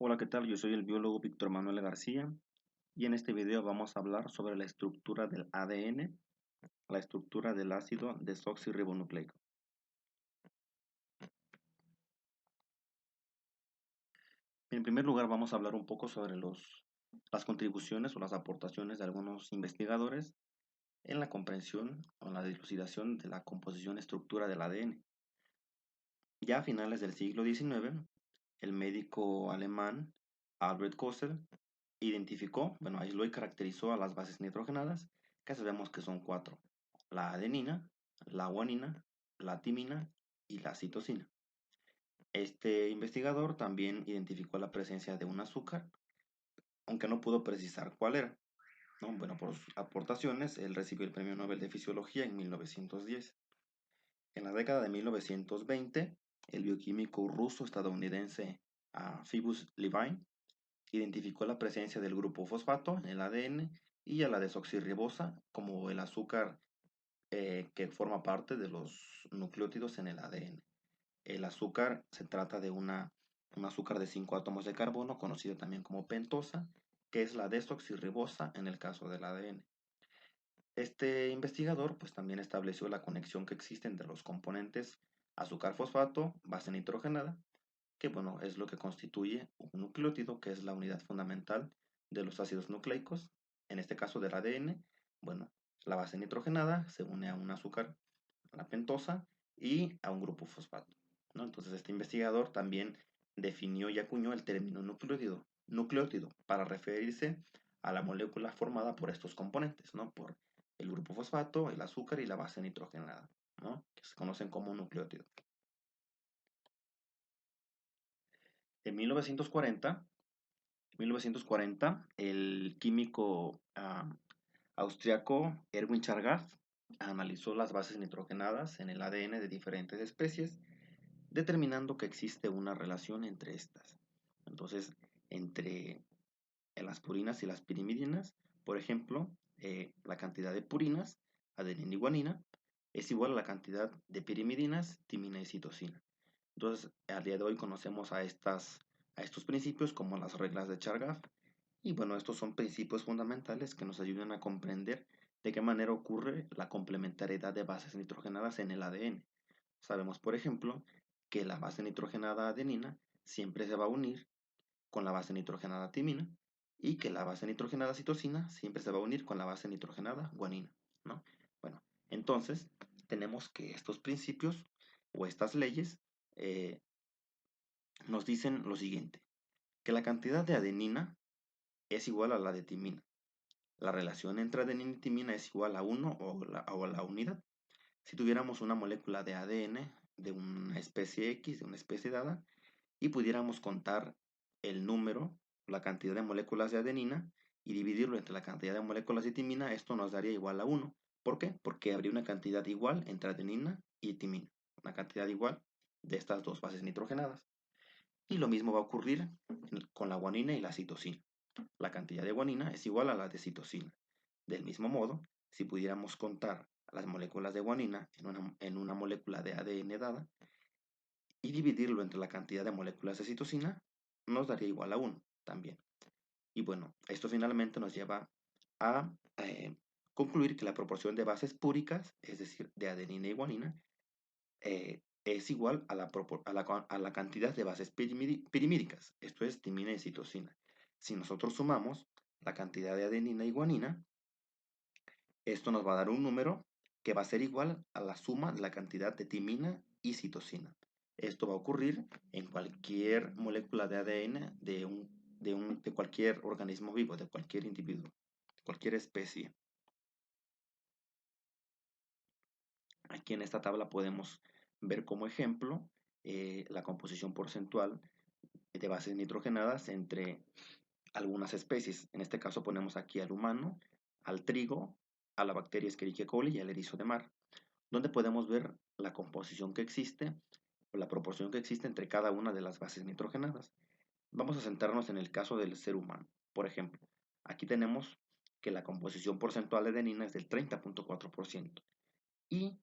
Hola, ¿qué tal? Yo soy el biólogo Víctor Manuel García y en este video vamos a hablar sobre la estructura del ADN, la estructura del ácido desoxirribonucleico. En primer lugar vamos a hablar un poco sobre las contribuciones o las aportaciones de algunos investigadores en la comprensión o en la dilucidación de la composición y estructura del ADN. Ya a finales del siglo XIX, el médico alemán Albert Kossel aisló y caracterizó a las bases nitrogenadas, que sabemos que son cuatro: la adenina, la guanina, la timina y la citosina. Este investigador también identificó la presencia de un azúcar, aunque no pudo precisar cuál era, ¿no? Bueno, por sus aportaciones, él recibió el Premio Nobel de Fisiología en 1910. En la década de 1920, el bioquímico ruso-estadounidense Phoebus Levine identificó la presencia del grupo fosfato en el ADN y a la desoxirribosa como el azúcar que forma parte de los nucleótidos en el ADN. El azúcar se trata de un azúcar de 5 átomos de carbono, conocido también como pentosa, que es la desoxirribosa en el caso del ADN. Este investigador pues también estableció la conexión que existe entre los componentes azúcar-fosfato, base nitrogenada, que bueno, es lo que constituye un nucleótido, que es la unidad fundamental de los ácidos nucleicos, en este caso del ADN. Bueno, la base nitrogenada se une a un azúcar, la pentosa, y a un grupo fosfato, ¿no? Entonces este investigador también definió y acuñó el término nucleótido para referirse a la molécula formada por estos componentes, ¿no? Por el grupo fosfato, el azúcar y la base nitrogenada, ¿no? Que se conocen como nucleótidos. En 1940, el químico austriaco Erwin Chargaff analizó las bases nitrogenadas en el ADN de diferentes especies, determinando que existe una relación entre estas. Entonces, entre las purinas y las pirimidinas, por ejemplo, la cantidad de purinas, adenina y guanina, es igual a la cantidad de pirimidinas, timina y citosina. Entonces, al día de hoy conocemos a estos principios como las reglas de Chargaff. Y bueno, estos son principios fundamentales que nos ayudan a comprender de qué manera ocurre la complementariedad de bases nitrogenadas en el ADN. Sabemos, por ejemplo, que la base nitrogenada adenina siempre se va a unir con la base nitrogenada timina y que la base nitrogenada citosina siempre se va a unir con la base nitrogenada guanina, ¿no? Bueno, entonces tenemos que estos principios o estas leyes eh, nos dicen lo siguiente: que la cantidad de adenina es igual a la de timina. La relación entre adenina y timina es igual a 1 o a la unidad. Si tuviéramos una molécula de ADN de una especie X, de una especie dada, y pudiéramos contar el número, la cantidad de moléculas de adenina, y dividirlo entre la cantidad de moléculas de timina, esto nos daría igual a 1. ¿Por qué? Porque habría una cantidad igual entre adenina y timina. Una cantidad igual de estas dos bases nitrogenadas. Y lo mismo va a ocurrir con la guanina y la citosina. La cantidad de guanina es igual a la de citosina. Del mismo modo, si pudiéramos contar las moléculas de guanina en una molécula de ADN dada y dividirlo entre la cantidad de moléculas de citosina, nos daría igual a 1 también. Y bueno, esto finalmente nos lleva a concluir que la proporción de bases púricas, es decir, de adenina y guanina, es igual a la cantidad de bases pirimídicas, esto es timina y citosina. Si nosotros sumamos la cantidad de adenina y guanina, esto nos va a dar un número que va a ser igual a la suma de la cantidad de timina y citosina. Esto va a ocurrir en cualquier molécula de ADN de cualquier organismo vivo, de cualquier individuo, de cualquier especie. Aquí en esta tabla podemos ver como ejemplo la composición porcentual de bases nitrogenadas entre algunas especies. En este caso ponemos aquí al humano, al trigo, a la bacteria Escherichia coli y al erizo de mar, donde podemos ver la composición que existe o la proporción que existe entre cada una de las bases nitrogenadas. Vamos a centrarnos en el caso del ser humano. Por ejemplo, aquí tenemos que la composición porcentual de adenina es del 30.4% y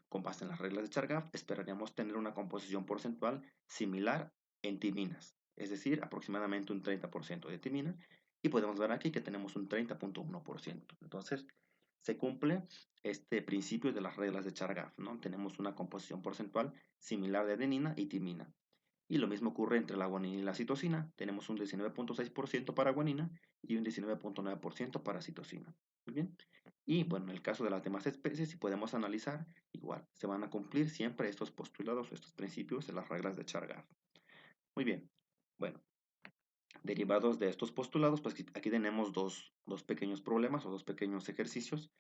con base en las reglas de Chargaff esperaríamos tener una composición porcentual similar en timinas, es decir, aproximadamente un 30% de timina, y podemos ver aquí que tenemos un 30.1%. Entonces, se cumple este principio de las reglas de Chargaff, ¿no? Tenemos una composición porcentual similar de adenina y timina. Y lo mismo ocurre entre la guanina y la citosina. Tenemos un 19.6% para guanina y un 19.9% para citosina. Muy bien. Y bueno, en el caso de las demás especies, si podemos analizar, igual, se van a cumplir siempre estos postulados, estos principios de las reglas de Chargaff. Muy bien. Bueno, derivados de estos postulados, pues aquí tenemos dos pequeños problemas o dos pequeños ejercicios,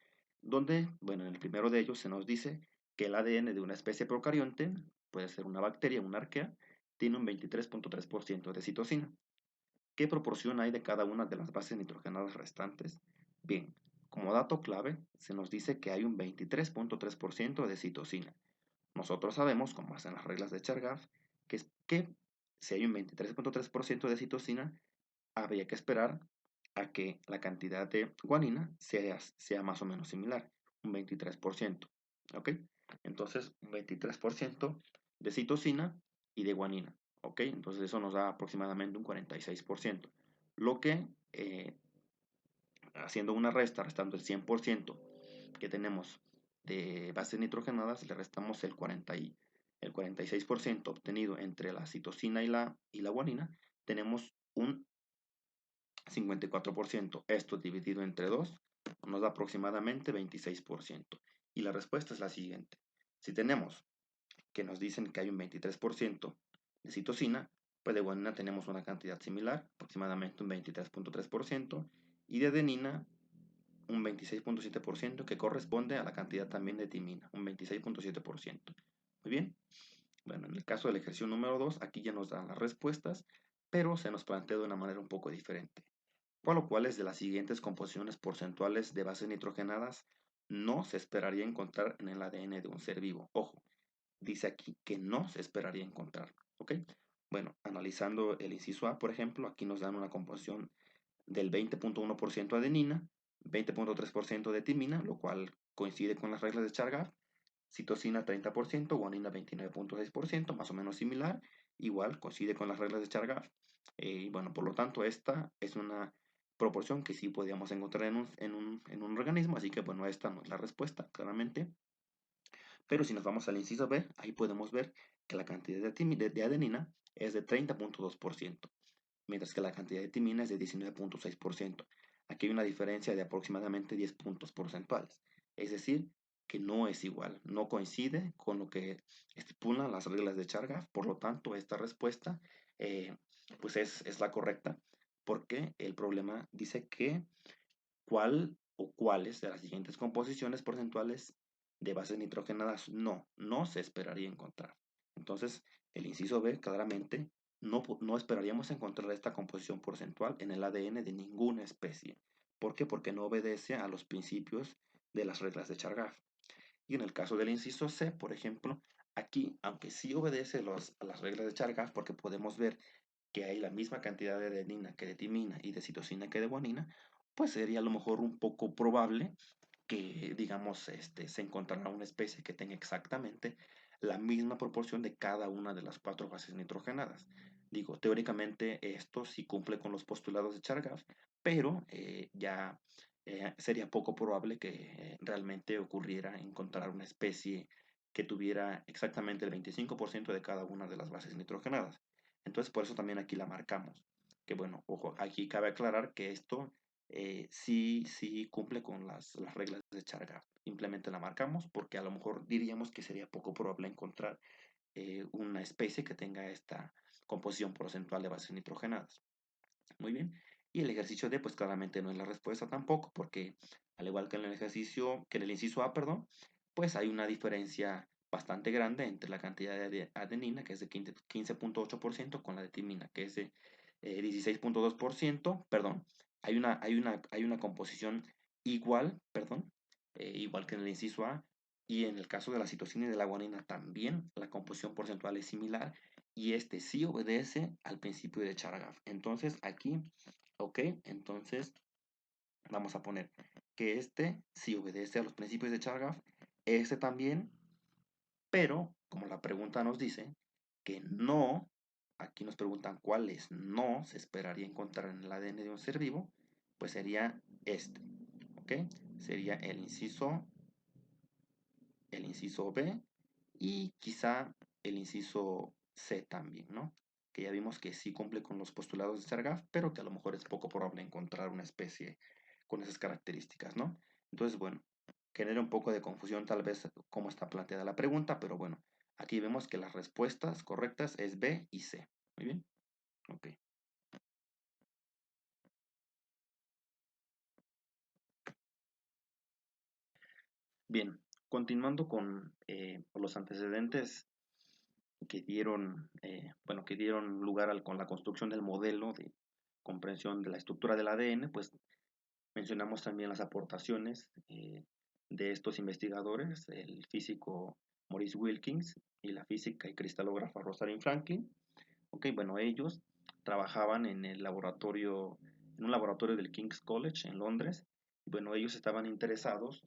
donde, bueno, en el primero de ellos se nos dice que el ADN de una especie procarionte, puede ser una bacteria, una arquea, tiene un 23.3% de citosina. ¿Qué proporción hay de cada una de las bases nitrogenadas restantes? Bien, como dato clave, se nos dice que hay un 23.3% de citosina. Nosotros sabemos, como hacen las reglas de Chargaff, que si hay un 23.3% de citosina, habría que esperar a que la cantidad de guanina sea más o menos similar, un 23%. ¿Ok? Entonces, un 23% de citosina y de guanina. ¿Ok? Entonces, eso nos da aproximadamente un 46%. Lo que, haciendo una resta, restando el 100% que tenemos de bases nitrogenadas, le restamos el 46% obtenido entre la citosina y la guanina, tenemos un 54%. Esto dividido entre 2 nos da aproximadamente 26%. Y la respuesta es la siguiente. Si tenemos que nos dicen que hay un 23% de citosina, pues de guanina tenemos una cantidad similar, aproximadamente un 23.3%, y de adenina un 26.7%, que corresponde a la cantidad también de timina, un 26.7%. Muy bien. Bueno, en el caso del ejercicio número 2, aquí ya nos dan las respuestas, pero se nos plantea de una manera un poco diferente. Por lo cual, de las siguientes composiciones porcentuales de bases nitrogenadas no se esperaría encontrar en el ADN de un ser vivo. Ojo, dice aquí que no se esperaría encontrar. ¿Ok? Bueno, analizando el inciso A, por ejemplo, aquí nos dan una composición del 20.1% adenina, 20.3% de timina, lo cual coincide con las reglas de Chargaff, citosina 30%, guanina 29.6%, más o menos similar, igual coincide con las reglas de Chargaff. Y bueno, por lo tanto, esta es una proporción que sí podíamos encontrar en un organismo, así que bueno, esta no es la respuesta, claramente. Pero si nos vamos al inciso B, ahí podemos ver que la cantidad de adenina es de 30.2%, mientras que la cantidad de timina es de 19.6%. Aquí hay una diferencia de aproximadamente 10 puntos porcentuales. Es decir, que no es igual, no coincide con lo que estipulan las reglas de Chargaff. Por lo tanto, esta respuesta pues es la correcta, porque el problema dice que cuál o cuáles de las siguientes composiciones porcentuales de bases nitrogenadas no se esperaría encontrar. Entonces, el inciso B claramente no esperaríamos encontrar esta composición porcentual en el ADN de ninguna especie. ¿Por qué? Porque no obedece a los principios de las reglas de Chargaff. Y en el caso del inciso C, por ejemplo, aquí, aunque sí obedece a las reglas de Chargaff, porque podemos ver que hay la misma cantidad de adenina que de timina y de citosina que de guanina, pues sería a lo mejor un poco probable que, digamos, se encontrará una especie que tenga exactamente la misma proporción de cada una de las cuatro bases nitrogenadas. Digo, teóricamente esto sí cumple con los postulados de Chargaff, pero ya sería poco probable que realmente ocurriera encontrar una especie que tuviera exactamente el 25% de cada una de las bases nitrogenadas. Entonces, por eso también aquí la marcamos. Que bueno, ojo, aquí cabe aclarar que esto sí cumple con las reglas de Chargaff. Simplemente la marcamos porque a lo mejor diríamos que sería poco probable encontrar una especie que tenga esta composición porcentual de bases nitrogenadas. Muy bien. Y el ejercicio D, pues claramente no es la respuesta tampoco, porque al igual que en el ejercicio, que en el inciso A, perdón, pues hay una diferencia bastante grande entre la cantidad de adenina, que es de 15.8%, con la de timina, que es de 16.2%, perdón, hay una composición igual, perdón, igual que en el inciso A, y en el caso de la citosina y de la guanina también la composición porcentual es similar, y este sí obedece al principio de Chargaff. Entonces aquí, ok, entonces vamos a poner que este sí obedece a los principios de Chargaff, este también, pero como la pregunta nos dice que no aquí nos preguntan cuáles no se esperaría encontrar en el ADN de un ser vivo, pues sería este, ¿ok? Sería el inciso B y quizá el inciso C también, ¿no? Que ya vimos que sí cumple con los postulados de Chargaff, pero que a lo mejor es poco probable encontrar una especie con esas características, ¿no? Entonces, bueno, genera un poco de confusión tal vez cómo está planteada la pregunta, pero bueno, aquí vemos que las respuestas correctas es B y C. Muy bien, ok. Bien, continuando con los antecedentes que dieron lugar con la construcción del modelo de comprensión de la estructura del ADN, pues mencionamos también las aportaciones de estos investigadores, el físico Maurice Wilkins y la física y cristalógrafa Rosalind Franklin. Ok, bueno, ellos trabajaban en un laboratorio del King's College en Londres. Bueno, ellos estaban interesados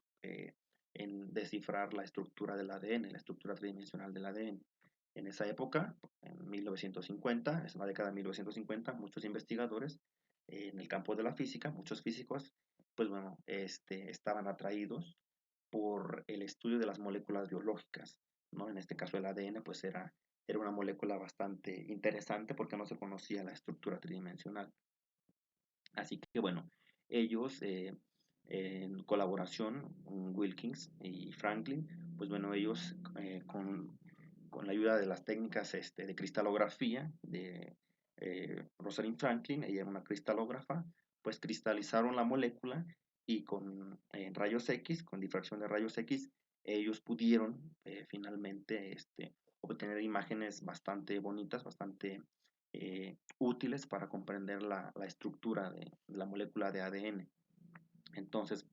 en descifrar la estructura del ADN, la estructura tridimensional del ADN. En esa época, en 1950, es la década de 1950, muchos investigadores en el campo de la física, muchos físicos, pues bueno, estaban atraídos por el estudio de las moléculas biológicas, ¿no? En este caso el ADN, pues era una molécula bastante interesante porque no se conocía la estructura tridimensional. Así que bueno, ellos en colaboración, Wilkins y Franklin, pues bueno, ellos con la ayuda de las técnicas de cristalografía de Rosalind Franklin, ella era una cristalógrafa, pues cristalizaron la molécula y con rayos X, con difracción de rayos X, ellos pudieron finalmente obtener imágenes bastante bonitas, bastante útiles para comprender la estructura de la molécula de ADN. Entonces,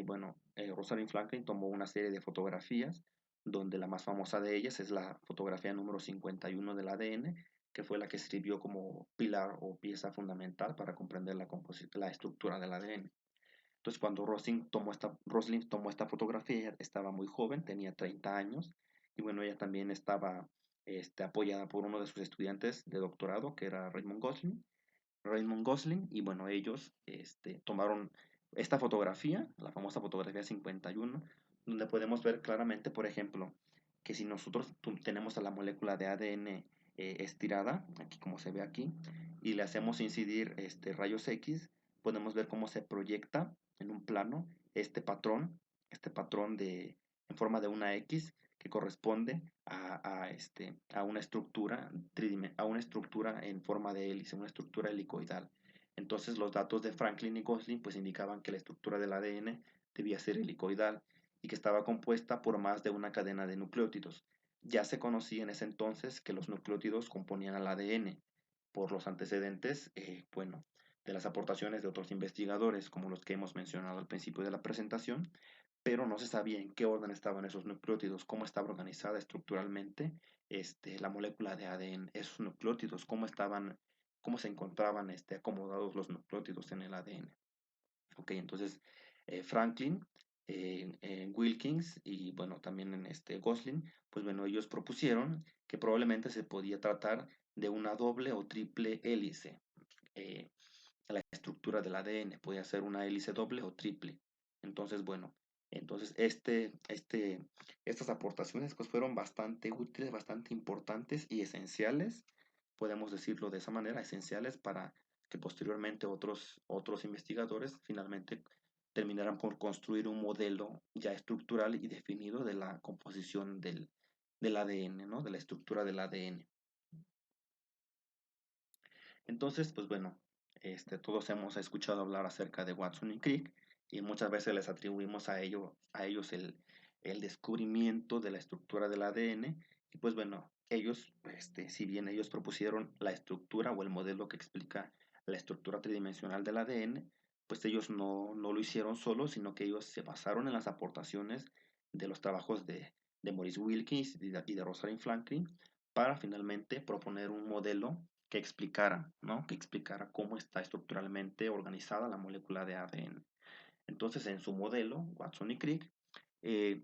bueno, Rosalind Franklin tomó una serie de fotografías, donde la más famosa de ellas es la fotografía número 51 del ADN, que fue la que sirvió como pilar o pieza fundamental para comprender la estructura del ADN. Entonces, cuando Rosalind tomó esta fotografía, ella estaba muy joven, tenía 30 años, y bueno, ella también estaba apoyada por uno de sus estudiantes de doctorado, que era Raymond Gosling, y bueno, ellos tomaron esta fotografía, la famosa fotografía 51, donde podemos ver claramente, por ejemplo, que si nosotros tenemos a la molécula de ADN estirada, aquí como se ve aquí, y le hacemos incidir rayos X, podemos ver cómo se proyecta en un plano este patrón en forma de una X que corresponde a una a una estructura en forma de hélice, una estructura helicoidal. Entonces los datos de Franklin y Gosling pues indicaban que la estructura del ADN debía ser helicoidal y que estaba compuesta por más de una cadena de nucleótidos. Ya se conocía en ese entonces que los nucleótidos componían al ADN por los antecedentes, bueno, de las aportaciones de otros investigadores como los que hemos mencionado al principio de la presentación, pero no se sabía en qué orden estaban esos nucleótidos, cómo estaba organizada estructuralmente la molécula de ADN, esos nucleótidos, cómo se encontraban acomodados los nucleótidos en el ADN. Ok, entonces Franklin, Wilkins y bueno, también en Gosling, pues bueno, ellos propusieron que probablemente se podía tratar de una doble o triple hélice. eh, la estructura del ADN, podía ser una hélice doble o triple. Entonces, bueno, entonces estas aportaciones pues fueron bastante útiles, bastante importantes y esenciales, podemos decirlo de esa manera, esenciales para que posteriormente otros investigadores finalmente terminaran por construir un modelo ya estructural y definido de la composición del ADN, ¿no? De la estructura del ADN. Entonces, pues bueno, todos hemos escuchado hablar acerca de Watson y Crick y muchas veces les atribuimos a ellos el descubrimiento de la estructura del ADN y pues bueno, ellos, si bien ellos propusieron la estructura o el modelo que explica la estructura tridimensional del ADN, pues ellos no lo hicieron solos, sino que ellos se basaron en las aportaciones de los trabajos de Maurice Wilkins y de Rosalind Franklin para finalmente proponer un modelo que explicara, ¿no? Que explicara cómo está estructuralmente organizada la molécula de ADN. Entonces, en su modelo, Watson y Crick eh,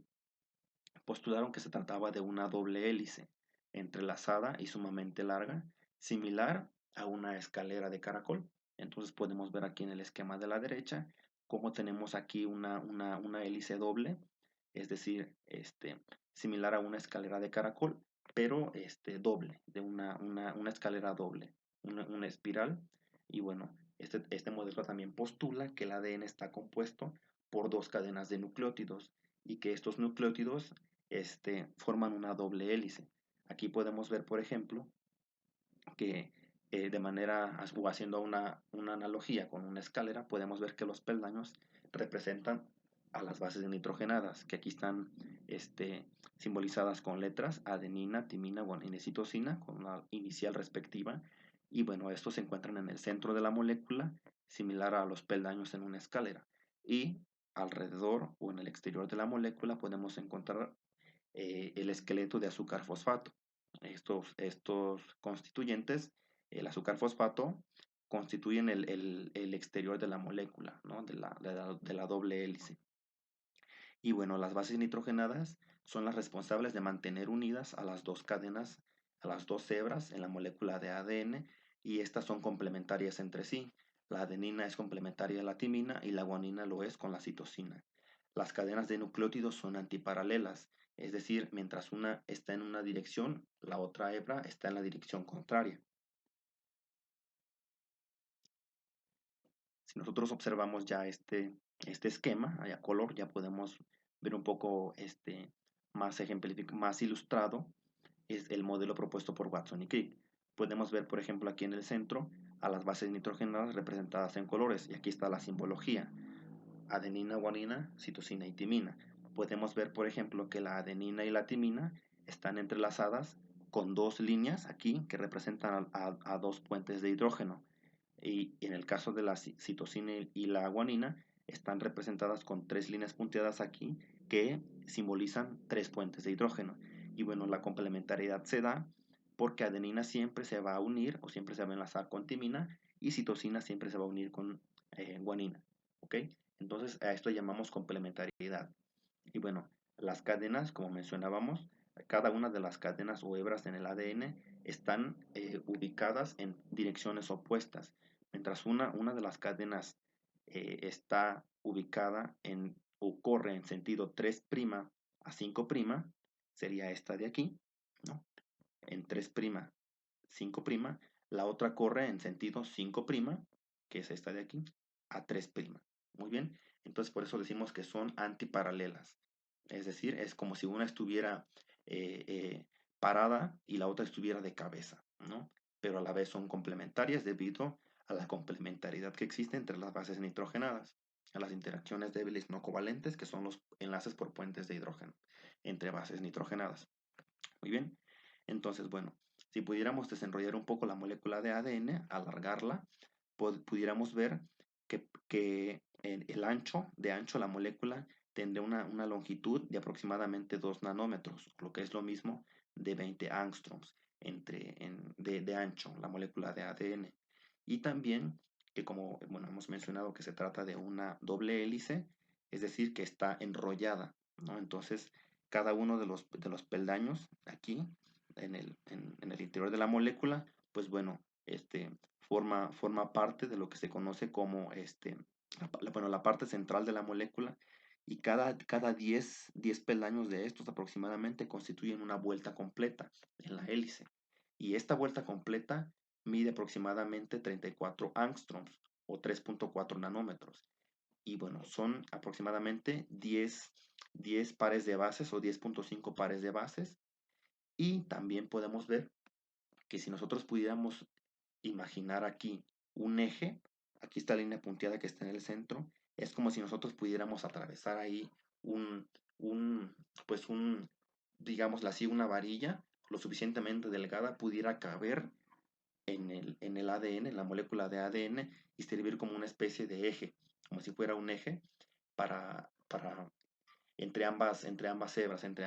postularon que se trataba de una doble hélice entrelazada y sumamente larga, similar a una escalera de caracol. Entonces podemos ver aquí en el esquema de la derecha cómo tenemos aquí una hélice doble, es decir, similar a una escalera de caracol, pero doble, de una escalera doble, una espiral. Y bueno, este modelo también postula que el ADN está compuesto por dos cadenas de nucleótidos y que estos nucleótidos forman una doble hélice. Aquí podemos ver, por ejemplo, que de manera, o haciendo una analogía con una escalera, podemos ver que los peldaños representan a las bases nitrogenadas, que aquí están simbolizadas con letras adenina, timina, guanina y citosina, con la inicial respectiva. Y bueno, estos se encuentran en el centro de la molécula, similar a los peldaños en una escalera. Y alrededor o en el exterior de la molécula podemos encontrar el esqueleto de azúcar fosfato. Estos constituyentes, el azúcar fosfato, constituyen el exterior de la molécula, ¿no? de la doble hélice. Y bueno, las bases nitrogenadas son las responsables de mantener unidas a las dos cadenas, a las dos hebras en la molécula de ADN, y estas son complementarias entre sí. La adenina es complementaria a la timina y la guanina lo es con la citosina. Las cadenas de nucleótidos son antiparalelas, es decir, mientras una está en una dirección, la otra hebra está en la dirección contraria. Si nosotros observamos ya este esquema a color, ya podemos ver un poco más ilustrado es el modelo propuesto por Watson y Crick. Podemos ver, por ejemplo, aquí en el centro a las bases nitrogenadas representadas en colores, y aquí está la simbología: adenina, guanina, citosina y timina. Podemos ver, por ejemplo, que la adenina y la timina están entrelazadas con dos líneas aquí que representan a dos puentes de hidrógeno. Y en el caso de la citosina y la guanina, están representadas con tres líneas punteadas aquí que simbolizan tres puentes de hidrógeno. Y bueno, la complementariedad se da porque adenina siempre se va a unir o siempre se va a enlazar con timina, y citosina siempre se va a unir con guanina. ¿Ok? Entonces a esto llamamos complementariedad. Y bueno, las cadenas, como mencionábamos, cada una de las cadenas o hebras en el ADN están ubicadas en direcciones opuestas. Mientras una de las cadenas está ubicada o corre en sentido 3' a 5', sería esta de aquí, ¿no? En 3', 5', la otra corre en sentido 5', que es esta de aquí, a 3'. Muy bien, entonces por eso decimos que son antiparalelas. Es decir, es como si una estuviera parada y la otra estuviera de cabeza, ¿no? Pero a la vez son complementarias debido a la complementariedad que existe entre las bases nitrogenadas, a las interacciones débiles no covalentes, que son los enlaces por puentes de hidrógeno entre bases nitrogenadas. Muy bien, entonces, bueno, si pudiéramos desenrollar un poco la molécula de ADN, alargarla, pudiéramos ver que el ancho de la molécula tendría una longitud de aproximadamente 2 nanómetros, lo que es lo mismo de 20 angstroms de ancho, la molécula de ADN. Y también que, como bueno, hemos mencionado, que se trata de una doble hélice, es decir, que está enrollada, ¿no? Entonces, cada uno de los peldaños aquí en el interior de la molécula, pues bueno, forma parte de lo que se conoce como la parte central de la molécula, y cada 10 peldaños de estos aproximadamente constituyen una vuelta completa en la hélice. Y esta vuelta completa mide aproximadamente 34 angstroms o 3.4 nanómetros. Y bueno, son aproximadamente 10 pares de bases o 10.5 pares de bases. Y también podemos ver que si nosotros pudiéramos imaginar aquí un eje, aquí está la línea punteada que está en el centro, es como si nosotros pudiéramos atravesar ahí un, un pues digámoslo así, una varilla lo suficientemente delgada, pudiera caber en el ADN, en la molécula de ADN, y servir como una especie de eje, como si fuera un eje para entre ambas hebras, entre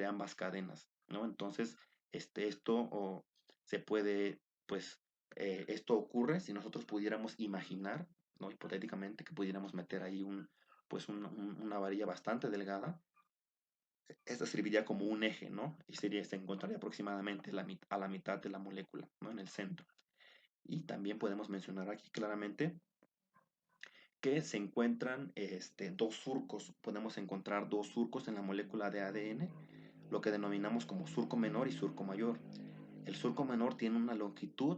ambas cadenas, ¿no? Entonces, esto se puede, pues, esto ocurre si nosotros pudiéramos imaginar, ¿no? Hipotéticamente, que pudiéramos meter ahí pues una varilla bastante delgada esta serviría como un eje, ¿no? Y se encontraría aproximadamente a la mitad de la molécula, ¿no? En el centro. Y también podemos mencionar aquí claramente que se encuentran dos surcos. Podemos encontrar dos surcos en la molécula de ADN, lo que denominamos como surco menor y surco mayor. El surco menor tiene una longitud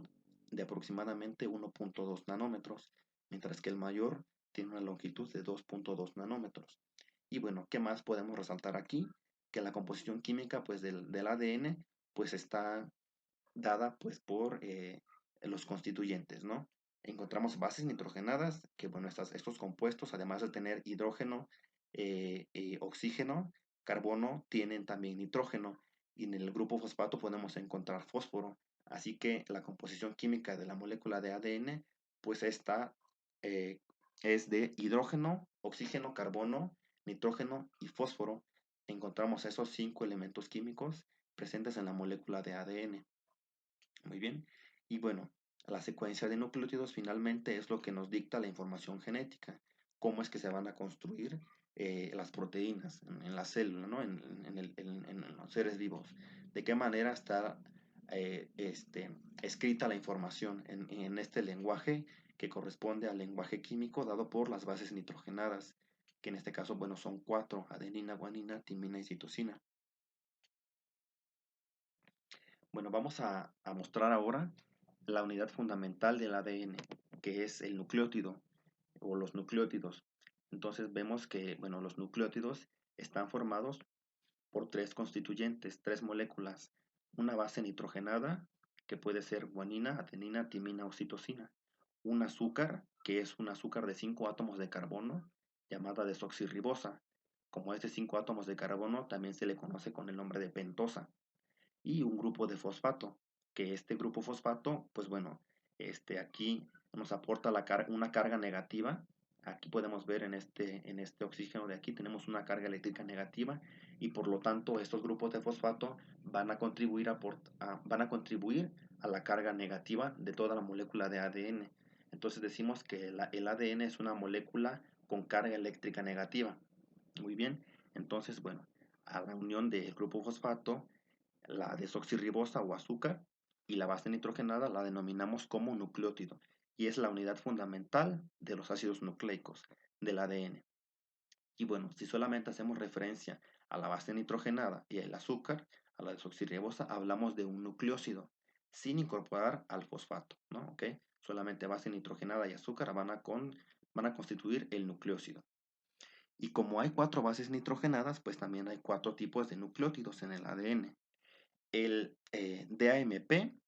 de aproximadamente 1.2 nanómetros, mientras que el mayor tiene una longitud de 2.2 nanómetros. Y bueno, ¿qué más podemos resaltar aquí? Que la composición química pues, del ADN pues, está dada pues, por los constituyentes, ¿no? Encontramos bases nitrogenadas, que bueno, estos compuestos, además de tener hidrógeno, oxígeno, carbono, tienen también nitrógeno. Y en el grupo fosfato podemos encontrar fósforo. Así que la composición química de la molécula de ADN, pues eh, es de hidrógeno, oxígeno, carbono, nitrógeno y fósforo. Encontramos esos 5 elementos químicos presentes en la molécula de ADN. Muy bien. Y bueno, la secuencia de nucleótidos finalmente es lo que nos dicta la información genética, cómo es que se van a construir las proteínas en la célula, ¿no? En los seres vivos. De qué manera está escrita la información en este lenguaje que corresponde al lenguaje químico dado por las bases nitrogenadas, que en este caso, bueno, son 4: adenina, guanina, timina y citosina. Bueno, vamos a mostrar ahora la unidad fundamental del ADN, que es el nucleótido o los nucleótidos. Entonces vemos que, bueno, los nucleótidos están formados por tres constituyentes, tres moléculas, una base nitrogenada, que puede ser guanina, adenina, timina o citosina, un azúcar, que es un azúcar de 5 átomos de carbono, llamada desoxirribosa. Como es de 5 átomos de carbono, también se le conoce con el nombre de pentosa, y un grupo de fosfato, que este grupo fosfato, pues bueno, aquí nos aporta una carga negativa. Aquí podemos ver en este oxígeno de aquí tenemos una carga eléctrica negativa y por lo tanto estos grupos de fosfato van a contribuir a la carga negativa de toda la molécula de ADN. Entonces decimos que el ADN es una molécula con carga eléctrica negativa. Muy bien, entonces bueno, a la unión del grupo fosfato, la desoxirribosa o azúcar, y la base nitrogenada la denominamos como nucleótido y es la unidad fundamental de los ácidos nucleicos del ADN. Y bueno, si solamente hacemos referencia a la base nitrogenada y el azúcar, a la desoxirribosa, hablamos de un nucleócido sin incorporar al fosfato, ¿no? ¿Ok? Solamente base nitrogenada y azúcar van a constituir el nucleócido. Y como hay 4 bases nitrogenadas, pues también hay 4 tipos de nucleótidos en el ADN. El DAMP,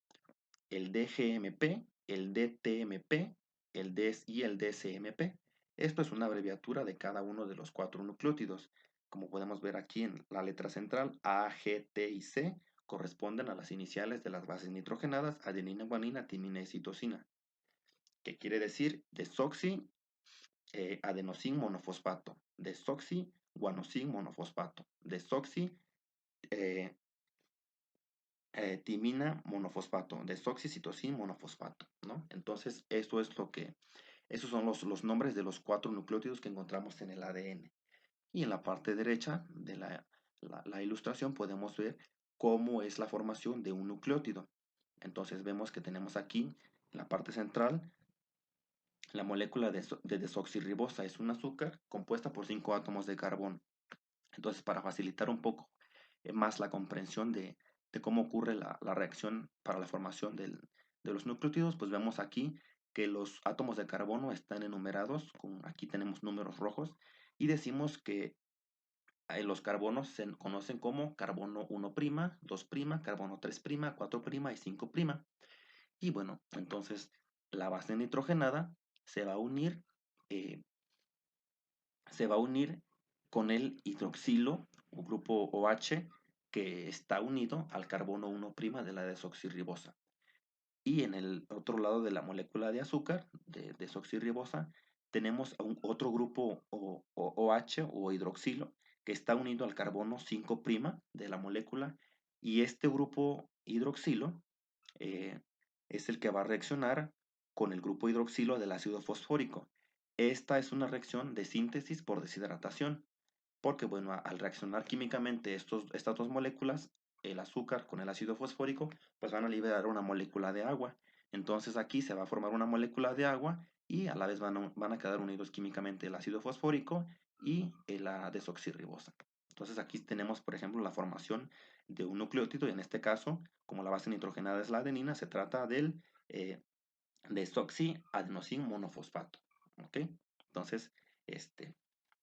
el DGMP, el DTMP, el DS y el DSMP. Esto es una abreviatura de cada uno de los 4 nucleótidos. Como podemos ver aquí en la letra central, A, G, T y C corresponden a las iniciales de las bases nitrogenadas adenina, guanina, timina y citosina. ¿Qué quiere decir? Desoxi, adenosin monofosfato. Desoxi, guanosin monofosfato. Desoxi, eh, timina monofosfato, desoxicitosina monofosfato, ¿no? Entonces, esos son los nombres de los 4 nucleótidos que encontramos en el ADN. Y en la parte derecha de la ilustración podemos ver cómo es la formación de un nucleótido. Entonces vemos que tenemos aquí, en la parte central, la molécula de desoxirribosa es un azúcar compuesta por 5 átomos de carbono. Entonces, para facilitar un poco más la comprensión de cómo ocurre la reacción para la formación de los nucleótidos, pues vemos aquí que los átomos de carbono están enumerados, aquí tenemos números rojos, y decimos que los carbonos se conocen como carbono 1', 2', carbono 3', 4' y 5'. Y bueno, entonces la base nitrogenada se va a unir eh, se va a unir con el hidroxilo o grupo OH que está unido al carbono 1' de la desoxirribosa. Y en el otro lado de la molécula de azúcar, de desoxirribosa, tenemos otro grupo OH o hidroxilo que está unido al carbono 5' de la molécula y este grupo hidroxilo eh, es el que va a reaccionar con el grupo hidroxilo del ácido fosfórico. Esta es una reacción de síntesis por deshidratación. porque bueno, al reaccionar químicamente estas dos moléculas, el azúcar con el ácido fosfórico, pues van a liberar una molécula de agua. Entonces aquí se va a formar una molécula de agua y a la vez van a quedar unidos químicamente el ácido fosfórico y la desoxirribosa. Entonces aquí tenemos, por ejemplo, la formación de un nucleótido, y en este caso, como la base nitrogenada es la adenina, se trata del desoxiadenosin monofosfato. ¿Ok? Entonces, este,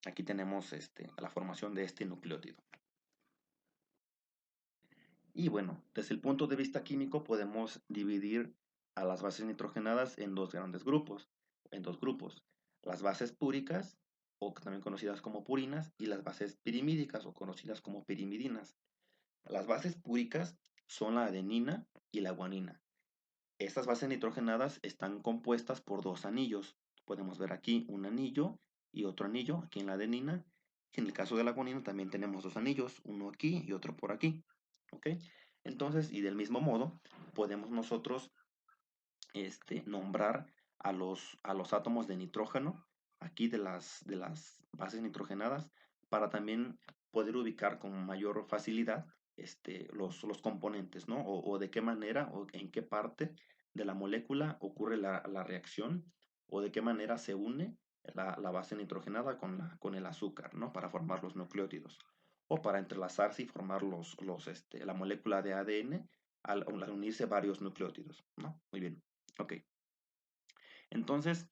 aquí tenemos la formación de este nucleótido. Y bueno, desde el punto de vista químico podemos dividir a las bases nitrogenadas en dos grandes grupos, las bases púricas, o también conocidas como purinas, y las bases pirimídicas, o conocidas como pirimidinas. Las bases púricas son la adenina y la guanina. Estas bases nitrogenadas están compuestas por dos anillos. Podemos ver aquí un anillo y otro anillo aquí en la adenina. En el caso de la guanina también tenemos dos anillos, uno aquí y otro por aquí. ¿Ok? Entonces, y del mismo modo, podemos nosotros nombrar a los átomos de nitrógeno aquí de las bases nitrogenadas para también poder ubicar con mayor facilidad los componentes, ¿no? O de qué manera o en qué parte de la molécula ocurre la reacción o de qué manera se une la base nitrogenada con el azúcar, ¿no? Para formar los nucleótidos o para entrelazarse y formar la molécula de ADN al unirse varios nucleótidos, ¿no? Muy bien, ok. Entonces,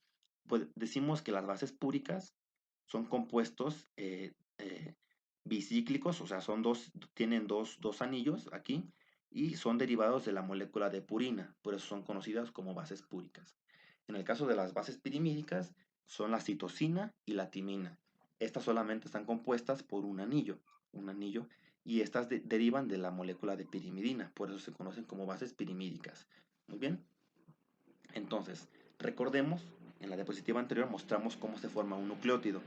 pues decimos que las bases púricas son compuestos bicíclicos, o sea, tienen dos anillos aquí y son derivados de la molécula de purina, por eso son conocidas como bases púricas. En el caso de las bases pirimídicas, son la citosina y la timina. Estas solamente están compuestas por un anillo, y estas derivan de la molécula de pirimidina, por eso se conocen como bases pirimídicas. Muy bien. Entonces, recordemos, en la diapositiva anterior mostramos cómo se forma un nucleótido.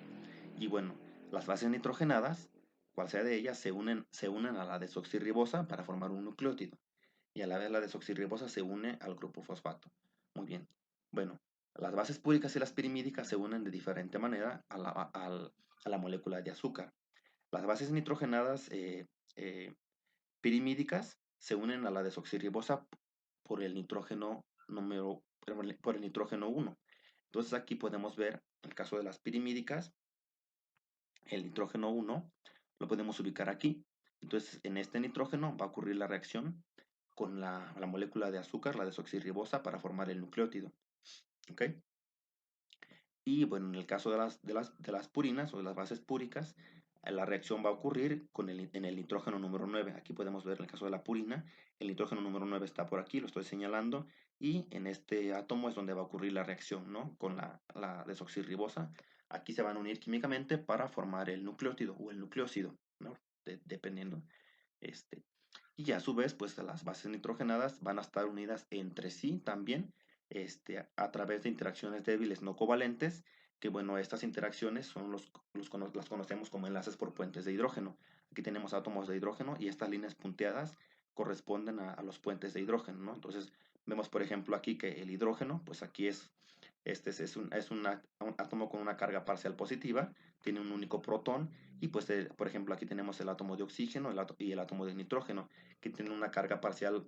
Y bueno, las bases nitrogenadas, cual sea de ellas, se unen a la desoxirribosa para formar un nucleótido. Y a la vez la desoxirribosa se une al grupo fosfato. Muy bien. Bueno, las bases púricas y las pirimídicas se unen de diferente manera a la molécula de azúcar. Las bases nitrogenadas eh, pirimídicas se unen a la desoxirribosa por el nitrógeno por el nitrógeno 1. Entonces aquí podemos ver el caso de las pirimídicas, el nitrógeno 1 lo podemos ubicar aquí. Entonces en este nitrógeno va a ocurrir la reacción con la molécula de azúcar, la desoxirribosa, para formar el nucleótido. ¿Ok? Y bueno, en el caso de las purinas o de las bases púricas, la reacción va a ocurrir en el nitrógeno número 9. Aquí podemos ver en el caso de la purina, el nitrógeno número 9 está por aquí, lo estoy señalando, y en este átomo es donde va a ocurrir la reacción, ¿no? Con la desoxirribosa. Aquí se van a unir químicamente para formar el nucleótido o el nucleósido, ¿no? Dependiendo. Este. Y a su vez, pues las bases nitrogenadas van a estar unidas entre sí también, a través de interacciones débiles no covalentes, que bueno, estas interacciones las conocemos como enlaces por puentes de hidrógeno. Aquí tenemos átomos de hidrógeno y estas líneas punteadas corresponden a los puentes de hidrógeno, ¿no? Entonces, vemos por ejemplo aquí que el hidrógeno, pues aquí es un átomo con una carga parcial positiva, tiene un único protón, y pues por ejemplo aquí tenemos el átomo de oxígeno y el átomo de nitrógeno, que tienen una carga parcial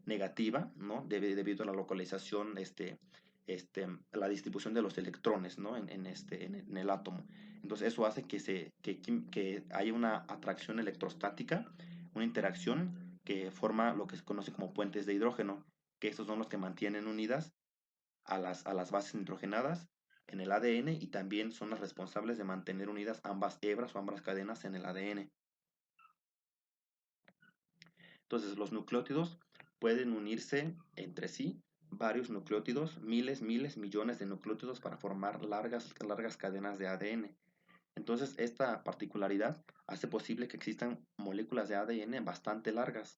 negativa, ¿no? Debido a la localización, la distribución de los electrones, ¿no? en el átomo. Entonces eso hace que haya una atracción electrostática, una interacción que forma lo que se conoce como puentes de hidrógeno, que estos son los que mantienen unidas a las bases nitrogenadas en el ADN, y también son las responsables de mantener unidas ambas hebras o ambas cadenas en el ADN. Entonces, los nucleótidos pueden unirse entre sí, varios nucleótidos, miles, millones de nucleótidos para formar largas cadenas de ADN. Entonces, esta particularidad hace posible que existan moléculas de ADN bastante largas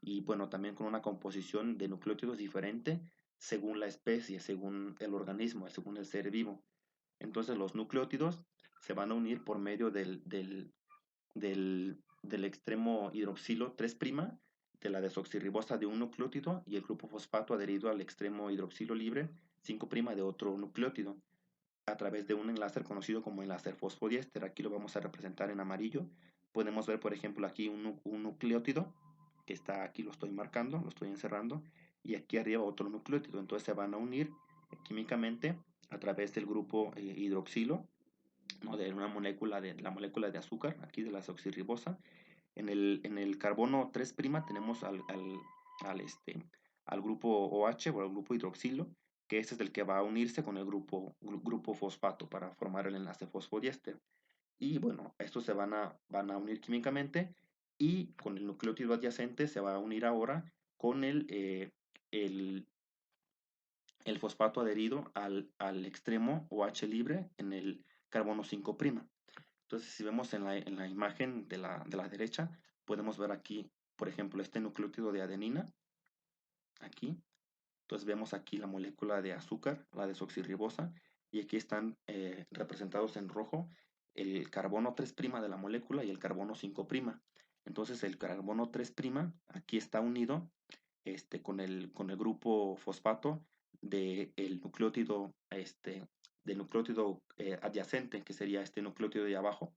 y, bueno, también con una composición de nucleótidos diferente según la especie, según el organismo, según el ser vivo. Entonces, los nucleótidos se van a unir por medio del extremo hidroxilo 3' de la desoxirribosa de un nucleótido y el grupo fosfato adherido al extremo hidroxilo libre 5' de otro nucleótido. a través de un enlace conocido como enlace fosfodiéster. Aquí lo vamos a representar en amarillo. Podemos ver, por ejemplo, aquí un nucleótido que está aquí, lo estoy marcando, lo estoy encerrando, y aquí arriba otro nucleótido. Entonces se van a unir químicamente a través del grupo hidroxilo, ¿no? De una molécula de la molécula de azúcar, aquí de la desoxirribosa. En el carbono 3' tenemos al grupo OH o al grupo hidroxilo, que este es el que va a unirse con el grupo fosfato para formar el enlace fosfodiéster. Y bueno, estos van a unir químicamente, y con el nucleótido adyacente se va a unir ahora con el, el fosfato adherido al extremo OH libre en el carbono 5'. Entonces, si vemos en la imagen de la derecha, podemos ver aquí, por ejemplo, este nucleótido de adenina, aquí. Entonces vemos aquí la molécula de azúcar, la desoxirribosa, y aquí están representados en rojo el carbono 3' de la molécula y el carbono 5'. Entonces el carbono 3' aquí está unido con el grupo fosfato del nucleótido adyacente, que sería este nucleótido de abajo.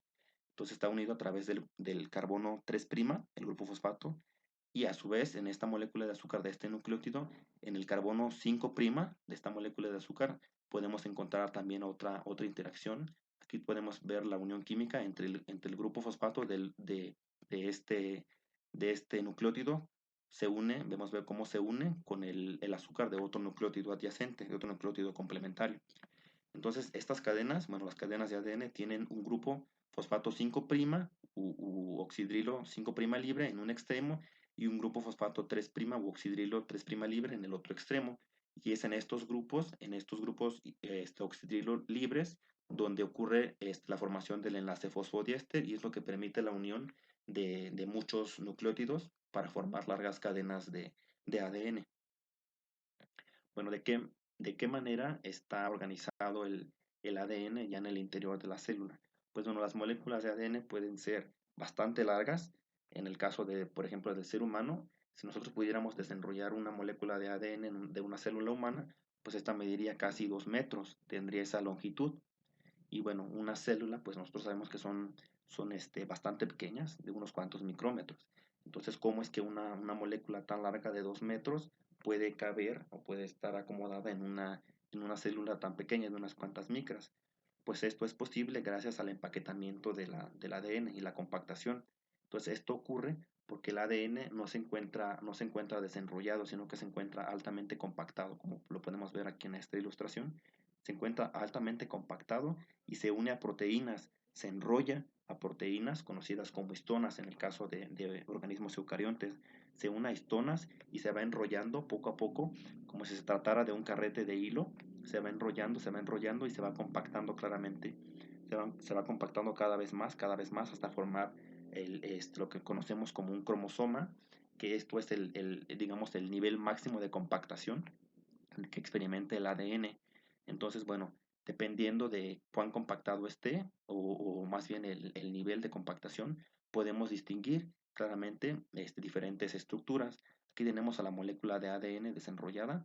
Entonces está unido a través del carbono 3', el grupo fosfato, y a su vez en esta molécula de azúcar de este nucleótido, en el carbono 5' de esta molécula de azúcar, podemos encontrar también otra interacción. Aquí podemos ver la unión química entre el grupo fosfato de este nucleótido. Vemos ver cómo se une con el azúcar de otro nucleótido adyacente, de otro nucleótido complementario. Entonces, estas cadenas, bueno, las cadenas de ADN tienen un grupo fosfato 5' u oxidrilo 5' libre en un extremo, y un grupo fosfato 3' u oxidrilo 3' libre en el otro extremo. Y es en estos grupos oxidrilo libres donde ocurre la formación del enlace fosfodiéster, y es lo que permite la unión de muchos nucleótidos para formar largas cadenas de ADN. Bueno, ¿de qué manera está organizado el ADN ya en el interior de la célula? Pues bueno, las moléculas de ADN pueden ser bastante largas. En el caso por ejemplo, del ser humano, si nosotros pudiéramos desenrollar una molécula de ADN de una célula humana, pues esta mediría casi 2 metros, tendría esa longitud. Y bueno, una célula, pues nosotros sabemos que son bastante pequeñas, de unos cuantos micrómetros. Entonces, ¿cómo es que una molécula tan larga de 2 metros puede caber o puede estar acomodada en una célula tan pequeña de unas cuantas micras? Pues esto es posible gracias al empaquetamiento del ADN y la compactación. Entonces, esto ocurre porque el ADN no se encuentra desenrollado, sino que se encuentra altamente compactado, como lo podemos ver aquí en esta ilustración. Se encuentra altamente compactado y se une a proteínas, se enrolla a proteínas conocidas como histonas en el caso de organismos eucariontes. Se une a histonas y se va enrollando poco a poco, como si se tratara de un carrete de hilo. Se va enrollando y se va compactando claramente. Se va compactando cada vez más, hasta formar lo que conocemos como un cromosoma, que esto es digamos, el nivel máximo de compactación que experimenta el ADN. Entonces, bueno, dependiendo de cuán compactado esté, o más bien el nivel de compactación, podemos distinguir claramente diferentes estructuras. Aquí tenemos a la molécula de ADN desenrollada.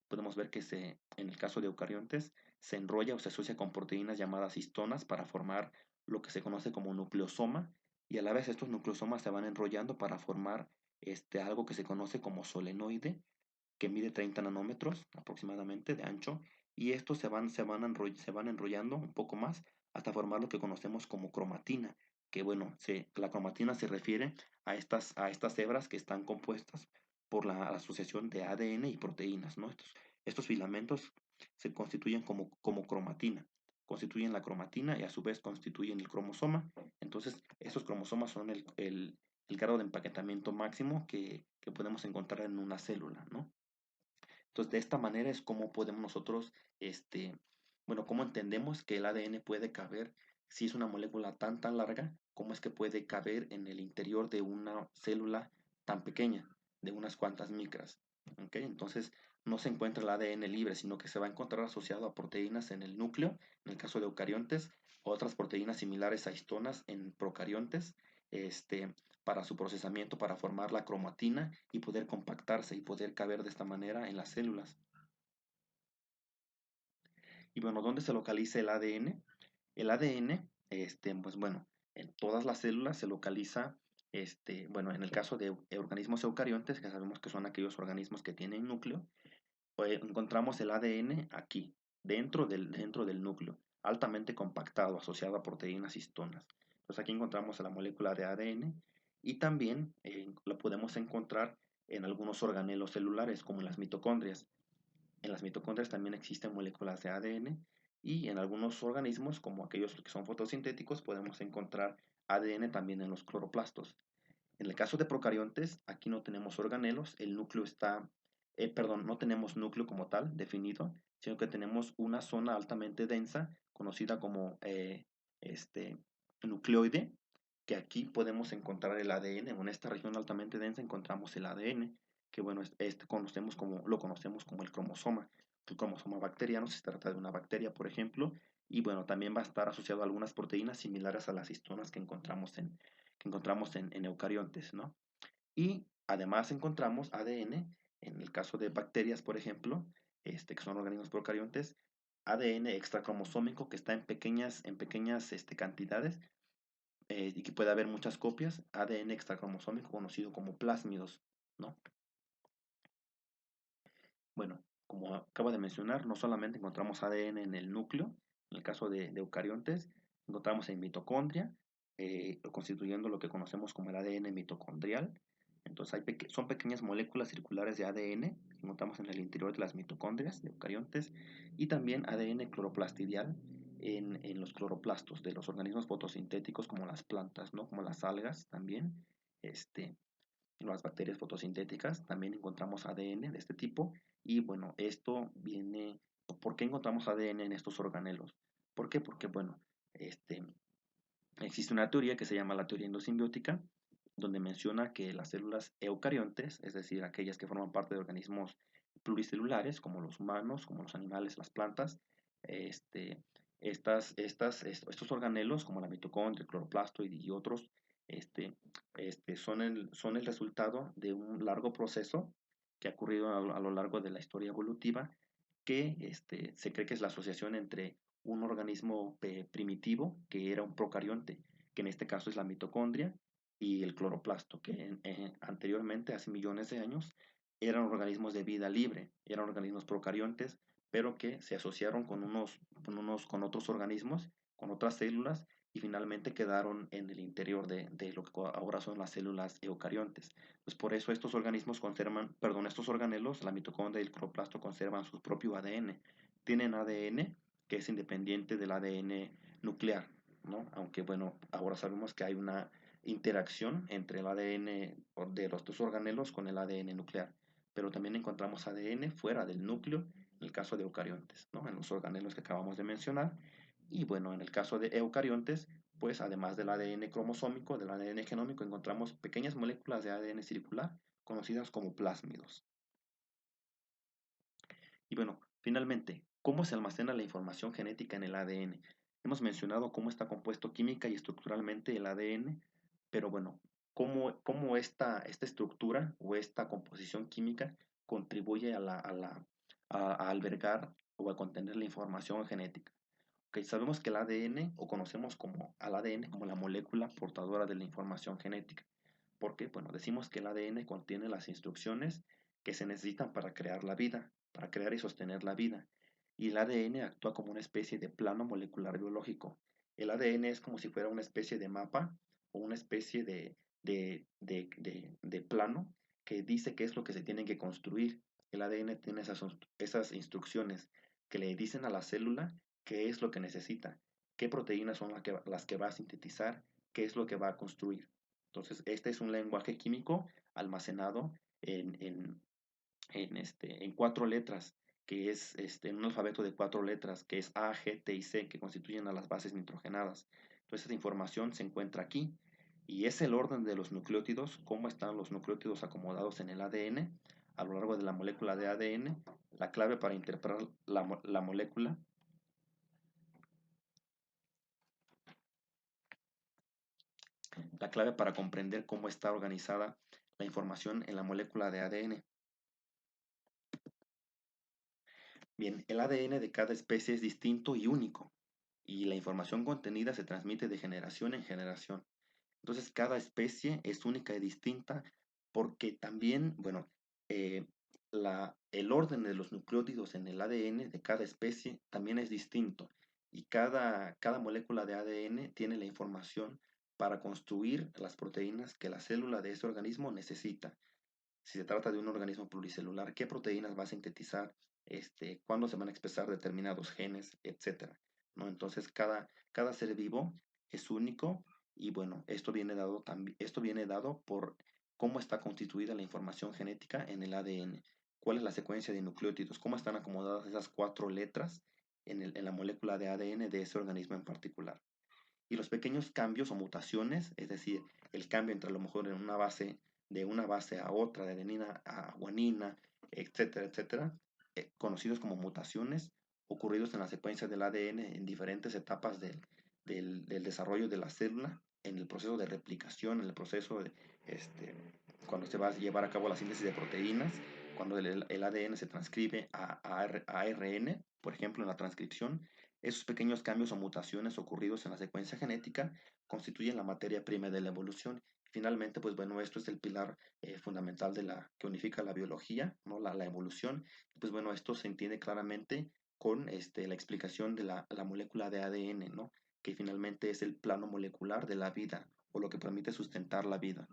Podemos ver que en el caso de eucariontes se enrolla o se asocia con proteínas llamadas histonas para formar lo que se conoce como nucleosoma, y a la vez estos nucleosomas se van enrollando para formar algo que se conoce como solenoide, que mide 30 nanómetros aproximadamente de ancho, y estos se van enrollando un poco más hasta formar lo que conocemos como cromatina, que bueno, la cromatina se refiere a estas hebras que están compuestas por la asociación de ADN y proteínas, ¿no? Estos filamentos se constituyen como cromatina, constituyen la cromatina y a su vez constituyen el cromosoma. Entonces, estos cromosomas son el grado de empaquetamiento máximo que podemos encontrar en una célula, ¿no? Entonces, de esta manera es como podemos nosotros, bueno, cómo entendemos que el ADN puede caber, si es una molécula tan larga, cómo es que puede caber en el interior de una célula tan pequeña, de unas cuantas micras. ¿Ok? Entonces, no se encuentra el ADN libre, sino que se va a encontrar asociado a proteínas en el núcleo, en el caso de eucariontes, otras proteínas similares a histonas en procariontes, para su procesamiento, para formar la cromatina y poder compactarse y poder caber de esta manera en las células. Y bueno, ¿dónde se localiza el ADN? El ADN, pues bueno, en todas las células se localiza, bueno, en el caso de organismos eucariontes, que sabemos que son aquellos organismos que tienen núcleo, pues encontramos el ADN aquí, dentro del núcleo, altamente compactado, asociado a proteínas histonas. Entonces aquí encontramos la molécula de ADN y también lo podemos encontrar en algunos organelos celulares, como en las mitocondrias. En las mitocondrias también existen moléculas de ADN y en algunos organismos, como aquellos que son fotosintéticos, podemos encontrar ADN también en los cloroplastos. En el caso de procariontes, aquí no tenemos organelos, el núcleo está, perdón, no tenemos núcleo como tal definido, sino que tenemos una zona altamente densa, conocida como nucleoide, que aquí podemos encontrar el ADN. En esta región altamente densa encontramos el ADN, que bueno, lo conocemos como el cromosoma bacteriano, si se trata de una bacteria, por ejemplo, y bueno, también va a estar asociado a algunas proteínas similares a las histonas que encontramos en eucariontes, ¿no? Y además encontramos ADN, en el caso de bacterias, por ejemplo, que son organismos procariontes, ADN extracromosómico que está en pequeñas cantidades y que puede haber muchas copias, ADN extracromosómico conocido como plásmidos, ¿no? Bueno, como acabo de mencionar, no solamente encontramos ADN en el núcleo, en el caso de eucariontes, encontramos en mitocondria, constituyendo lo que conocemos como el ADN mitocondrial. Entonces son pequeñas moléculas circulares de ADN que encontramos en el interior de las mitocondrias de eucariontes y también ADN cloroplastidial en los cloroplastos de los organismos fotosintéticos como las plantas, ¿no? Como las algas también. Este, en las bacterias fotosintéticas también encontramos ADN de este tipo y bueno, ¿por qué encontramos ADN en estos organelos? ¿Por qué? Porque bueno, este, existe una teoría que se llama la teoría endosimbiótica, donde menciona que las células eucariontes, es decir, aquellas que forman parte de organismos pluricelulares, como los humanos, como los animales, las plantas, este, estos organelos, como la mitocondria, el cloroplasto y otros, este, son el resultado de un largo proceso que ha ocurrido a lo largo de la historia evolutiva, que se cree que es la asociación entre un organismo primitivo, que era un procarionte, que en este caso es la mitocondria, y el cloroplasto, que anteriormente, hace millones de años, eran organismos de vida libre, eran organismos procariontes, pero que se asociaron con otros organismos, con otras células, y finalmente quedaron en el interior de lo que ahora son las células eucariontes. Pues por eso estos organelos, la mitocondria y el cloroplasto conservan su propio ADN. Tienen ADN que es independiente del ADN nuclear, ¿no? Aunque bueno, ahora sabemos que hay una interacción entre el ADN de los dos organelos con el ADN nuclear, pero también encontramos ADN fuera del núcleo en el caso de eucariontes, ¿no? En los organelos que acabamos de mencionar. Y bueno, en el caso de eucariontes, pues además del ADN cromosómico, del ADN genómico, encontramos pequeñas moléculas de ADN circular conocidas como plásmidos. Y bueno, finalmente, ¿cómo se almacena la información genética en el ADN? Hemos mencionado cómo está compuesto química y estructuralmente el ADN, pero bueno, ¿cómo esta estructura o esta composición química contribuye a albergar o a contener la información genética? Ok, sabemos que el ADN, o conocemos como al ADN como la molécula portadora de la información genética. ¿Por qué? Bueno, decimos que el ADN contiene las instrucciones que se necesitan para crear la vida, para crear y sostener la vida. Y el ADN actúa como una especie de plano molecular biológico. El ADN es como si fuera una especie de mapa o una especie de plano que dice qué es lo que se tiene que construir. El ADN tiene esas instrucciones que le dicen a la célula qué es lo que necesita, qué proteínas son las que va a sintetizar, qué es lo que va a construir. Entonces, este es un lenguaje químico almacenado en 4 letras, que es en un alfabeto de 4 letras, que es A, G, T y C, que constituyen a las bases nitrogenadas. Entonces, esta información se encuentra aquí y es el orden de los nucleótidos, cómo están los nucleótidos acomodados en el ADN a lo largo de la molécula de ADN, la clave para interpretar la molécula. La clave para comprender cómo está organizada la información en la molécula de ADN. Bien, el ADN de cada especie es distinto y único, y la información contenida se transmite de generación en generación. Entonces, cada especie es única y distinta porque también, bueno, eh, el orden de los nucleótidos en el ADN de cada especie también es distinto y cada molécula de ADN tiene la información para construir las proteínas que la célula de ese organismo necesita. Si se trata de un organismo pluricelular, qué proteínas va a sintetizar, cuándo se van a expresar determinados genes, etcétera, ¿no? Entonces, cada ser vivo es único y bueno, esto viene dado por cómo está constituida la información genética en el ADN, cuál es la secuencia de nucleótidos, cómo están acomodadas esas cuatro letras en la molécula de ADN de ese organismo en particular. Y los pequeños cambios o mutaciones, es decir, el cambio entre a lo mejor en una base, de una base a otra, de adenina a guanina, etcétera, etcétera, conocidos como mutaciones ocurridos en la secuencia del ADN en diferentes etapas del desarrollo de la célula, en el proceso de replicación, en el proceso de, cuando se va a llevar a cabo la síntesis de proteínas, cuando el ADN se transcribe a ARN, por ejemplo, en la transcripción. Esos pequeños cambios o mutaciones ocurridos en la secuencia genética constituyen la materia prima de la evolución. Finalmente, pues bueno, esto es el pilar fundamental que unifica la biología, ¿no? La evolución. Pues bueno, esto se entiende claramente con la explicación de la molécula de ADN, ¿no? Que finalmente es el plano molecular de la vida o lo que permite sustentar la vida.